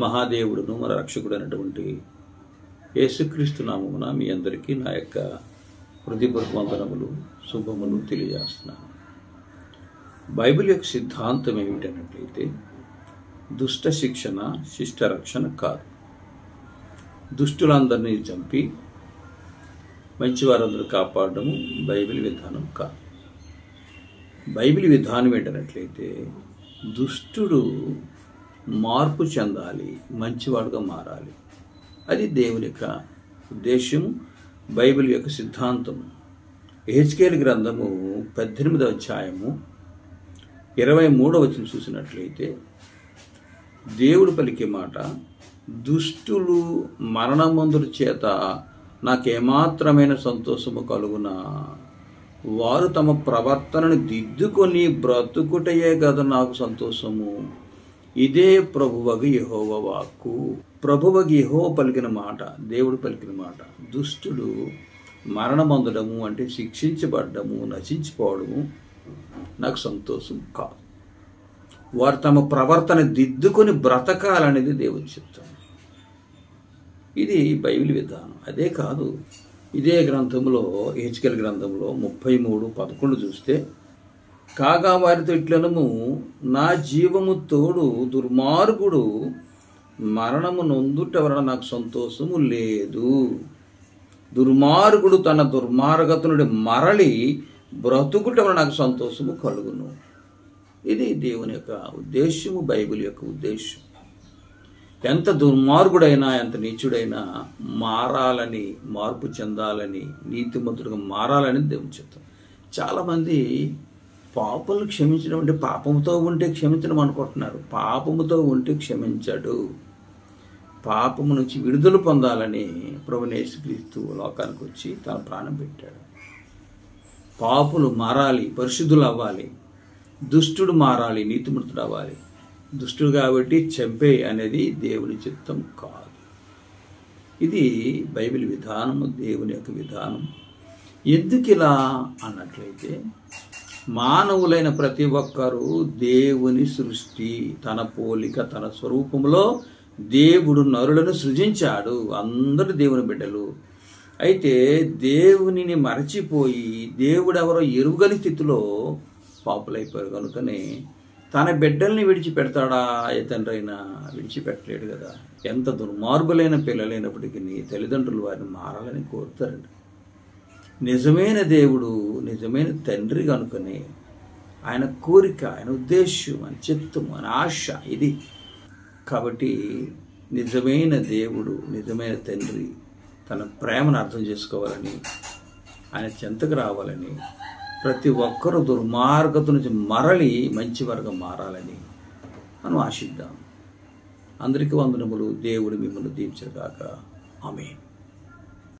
మహాదేవుడును మన రక్షకుడు అయినటువంటి యేసుక్రీస్తు నామమున మీ అందరికీ నా యొక్క హృదయపూర్వక వందనములు శుభములు తెలియజేస్తున్నాను. బైబిల్ యొక్క సిద్ధాంతం ఏమిటన్నట్లయితే దుష్ట శిక్షణ శిష్ట రక్షణ కాదు. దుష్టులందరినీ చంపి మంచివారందరూ కాపాడము బైబిల్ విధానం కాదు. బైబిల్ విధానం ఏంటన్నట్లయితే దుష్టుడు మార్పు చెందాలి, మంచివాడుగా మారాలి. అది దేవుని యొక్క ఉద్దేశము, బైబిల్ యొక్క సిద్ధాంతం. యెహెజ్కేలు గ్రంథము 18వ అధ్యాయము 23వ వచనం చూసినట్లయితే దేవుడు పలికే మాట, దుష్టులు మరణమందుల చేత నాకేమాత్రమైన సంతోషము కలుగునా, వారు తమ ప్రవర్తనను దిద్దుకొని బ్రతుకుటయే కదా నాకు సంతోషము. ఇదే ప్రభువగు యెహోవా వాక్కు. ప్రభువగు యెహోవా పలికిన మాట, దేవుడు పలికిన మాట. దుష్టుడు మరణమందడము అంటే శిక్షించబడ్డము, నశించిపోవడము నాకు సంతోషం కాదు. వారు తమ ప్రవర్తన దిద్దుకొని బ్రతకాలనేది దేవుని చిత్తం. ఇది బైబిల్ విధానం. అదే కాదు, ఇదే గ్రంథంలో యెహెజ్కేలు గ్రంథంలో 33:11 చూస్తే, కాగా వారితో ఇట్లనము, నా జీవము తోడు దుర్మార్గుడు మరణము నొందుట వలన నాకు సంతోషము లేదు. దుర్మార్గుడు తన దుర్మార్గత నుండి మరలి బ్రతుకుట వలన నాకు సంతోషము కలుగును. ఇది దేవుని యొక్క ఉద్దేశము, బైబిల్ యొక్క ఉద్దేశం. ఎంత దుర్మార్గుడైనా ఎంత నీచుడైనా మారాలని, మార్పు చెందాలని, నీతిమంతుడిగా మారాలని దేవుని చిత్తం. చాలామంది పాపలను క్షమించడం అంటే పాపముతో ఉంటే క్షమించడం అనుకుంటున్నారు. పాపముతో ఉంటే క్షమించాడు. పాపము నుంచి విడుదల పొందాలని ప్రభువైన యేసుక్రీస్తు లోకానికి వచ్చి తన ప్రాణం పెట్టాడు. పాపులు మారాలి, పరిశుద్ధులు అవ్వాలి. దుష్టుడు మారాలి, నీతిమంతుడు అవ్వాలి. దుష్టుడు కాబట్టి చంపే అనేది దేవుని చిత్తం కాదు. ఇది బైబిల్ విధానము, దేవుని యొక్క విధానం. ఎందుకు ఇలా అన్నట్లయితే, మానవులైన ప్రతి ఒక్కరూ దేవుని సృష్టి, తన పోలిక తన స్వరూపంలో దేవుడు నరులను సృజించాడు. అందరూ దేవుని బిడ్డలు. అయితే దేవునిని మరచిపోయి దేవుడెవరో ఎరుగని స్థితిలో పాపులైపోయారు. కనుకనే తన బిడ్డల్ని విడిచిపెడతాడా? ఏ తండ్రి అయినా విడిచిపెట్టలేడు కదా. ఎంత దుర్మార్గులైన పిల్లలైనప్పటికీ తల్లిదండ్రులు వారిని మారాలని కోరుతారండి. నిజమైన దేవుడు, నిజమైన తండ్రి కనుకనే ఆయన కోరిక, ఆయన ఉద్దేశం, ఆయన చిత్తం, ఆయన ఆశ ఇది. కాబట్టి నిజమైన దేవుడు, నిజమైన తండ్రి తన ప్రేమను అర్థం చేసుకోవాలని, ఆయన చెంతకు రావాలని, ప్రతి ఒక్కరూ దుర్మార్గత నుంచి మరలి మంచివారుగా మారాలని మనం ఆశిద్దాం. అందరికీ వందనములు. దేవుడు మిమ్మల్ని దీవించుగాక. ఆమేన్.